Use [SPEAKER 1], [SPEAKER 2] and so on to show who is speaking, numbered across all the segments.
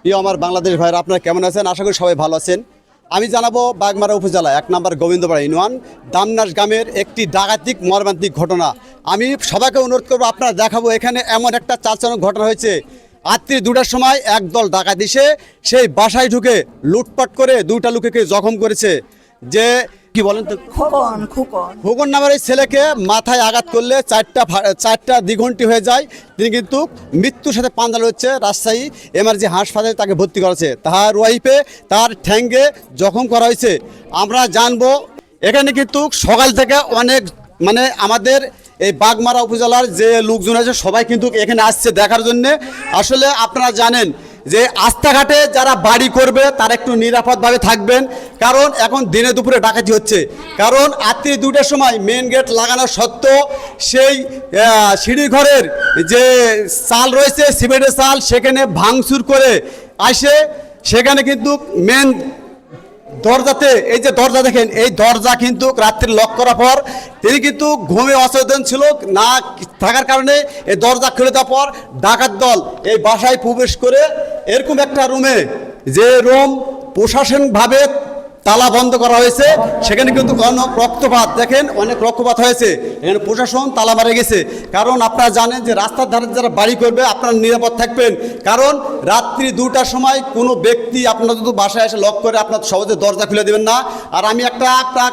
[SPEAKER 1] প্রিয় আমার বাংলাদেশ ভাইরা, আপনারা কেমন আছেন? আশা করি সবাই ভালো আছেন। আমি জানাবো বাগমারা উপজেলা 1 নম্বর গোবিন্দপাড়া ইউনিয়ন দামনাস গ্রামের একটি ডাকাতিক মর্মান্তিক ঘটনা। আমি সবাইকে অনুরোধ করবো, আপনারা দেখাবো এখানে এমন একটা চাঞ্চল্যকর ঘটনা হয়েছে। রাত্রি 2টার সময় একদল ডাকাত এসে সেই বাসায় ঢুকে লুটপাট করে 2টা লোককে জখম করেছে। যে কি বলেন তো, খোকন নামের এই ছেলেকে মাথায় আঘাত করলে চারটা দ্বিঘণ্টি হয়ে যায়। তিনি কিন্তু মৃত্যুর সাথে পাঞ্জা লড়ছে। রাজশাহী এমার্জি হাসপাতালে তাকে ভর্তি করেছে। তার ওয়াইফে তার ঠ্যাঙ্গে জখম করা হয়েছে। আমরা জানবো এখানে কিন্তু সকাল থেকে অনেক আমাদের এই বাগমারা উপজেলার যে লোকজন আছে সবাই কিন্তু এখানে আসছে দেখার জন্যে। আসলে আপনারা জানেন যে রাস্তাঘাটে যারা বাড়ি করবে তারা একটু নিরাপদভাবে থাকবেন, কারণ এখন দিনে দুপুরে ডাকাতি হচ্ছে। কারণ রাত্রি 2টার সময় মেন গেট লাগানো সত্ত্বেও সেই সিঁড়ি ঘরের যে চাল রয়েছে সিমেন্টের চাল সেখানে ভাঙচুর করে আসে। সেখানে কিন্তু মেন দরজাতে এই যে দরজা দেখেন, এই দরজা কিন্তু রাত্রি লক করার পর তিনি কিন্তু ঘুমে অচেতন ছিল না থাকার কারণে এই দরজা খুলে দেওয়ার পর ডাকাত দল এই বাসায় প্রবেশ করে এরকম একটা রুমে, যে রুম প্রশাসনভাবে তালা বন্ধ করা হয়েছে, সেখানে কিন্তু অনেক রক্তপাত, দেখেন অনেক রক্তপাত হয়েছে। এখানে প্রশাসন তালা মারে গেছে। কারণ আপনারা জানেন যে রাস্তার ধারে যারা বাড়ি করবে আপনারা নিরাপদ থাকবেন। কারণ রাত্রি 2টার সময় কোনো ব্যক্তি আপনার যদি বাসায় এসে লক করে আপনার সহজে দরজা খুলে দেবেন না। আর আমি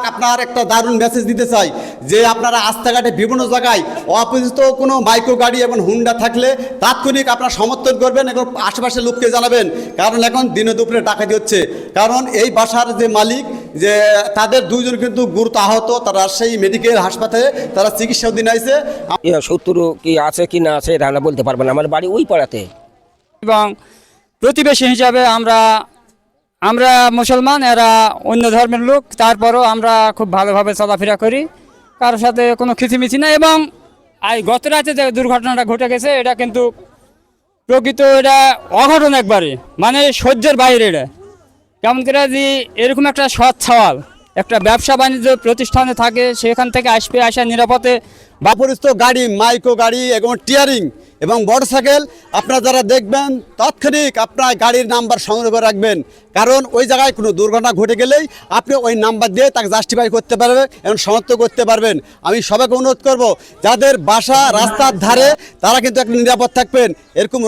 [SPEAKER 1] আপনার একটা দারুণ মেসেজ দিতে চাই যে আপনারা রাস্তাঘাটে বিভিন্ন জায়গায় অপরিচিত কোনো মাইক্রো গাড়ি এবং হুন্ডা থাকলে তাৎক্ষণিক আপনারা সমর্থন করবেন এবং আশেপাশের লোককে জানাবেন। কারণ এখন দিনে দুপুরে ডাকাতি হচ্ছে। কারণ এই বাসার যে মালিক, যে তাদের 2জন কিন্তু গুরুতর আহত, তারা রাজশাহী মেডিকেল হাসপাতালে তারা চিকিৎসা দিন আছে।
[SPEAKER 2] শত্রু কি আছে কি না আছে এটা আমরা বলতে পারবো না, আমার বাড়ি ওই পাড়াতে।
[SPEAKER 3] এবং প্রতিবেশী হিসাবে আমরা মুসলমান, এরা অন্য ধর্মের লোক, তারপরও আমরা খুব ভালোভাবে চলাফেরা করি, কারোর সাথে কোনো খিচিমিচি না। এবং গত রাতে যে দুর্ঘটনাটা ঘটে গেছে এটা কিন্তু প্রকৃত, এটা অঘটন একবারে, মানে সহ্যের বাইরে। এটা কেমন করে যে এরকম একটা সৎ সওয়াল একটা ব্যবসা বাণিজ্য প্রতিষ্ঠানে থাকে, সেখান থেকে আসা নিরাপদে
[SPEAKER 1] বাপরিস্থ গাড়ি, মাইক্রো গাড়ি এবং টিয়ারিং এবং মোটরসাইকেল আপনারা যারা দেখবেন তাৎক্ষণিক আপনার গাড়ির নাম্বার সংগ্রহ করে রাখবেন। কারণ ওই জায়গায় কোনো দুর্ঘটনা ঘটে গেলেই আপনি ওই নাম্বার দিয়ে তাকে জাস্টিফাই করতে পারবেন এবং শনাক্ত করতে পারবেন। আমি সবাইকে অনুরোধ করব যাদের বাসা রাস্তার ধারে তারা কিন্তু একটু নিরাপদ থাকবেন। এরকম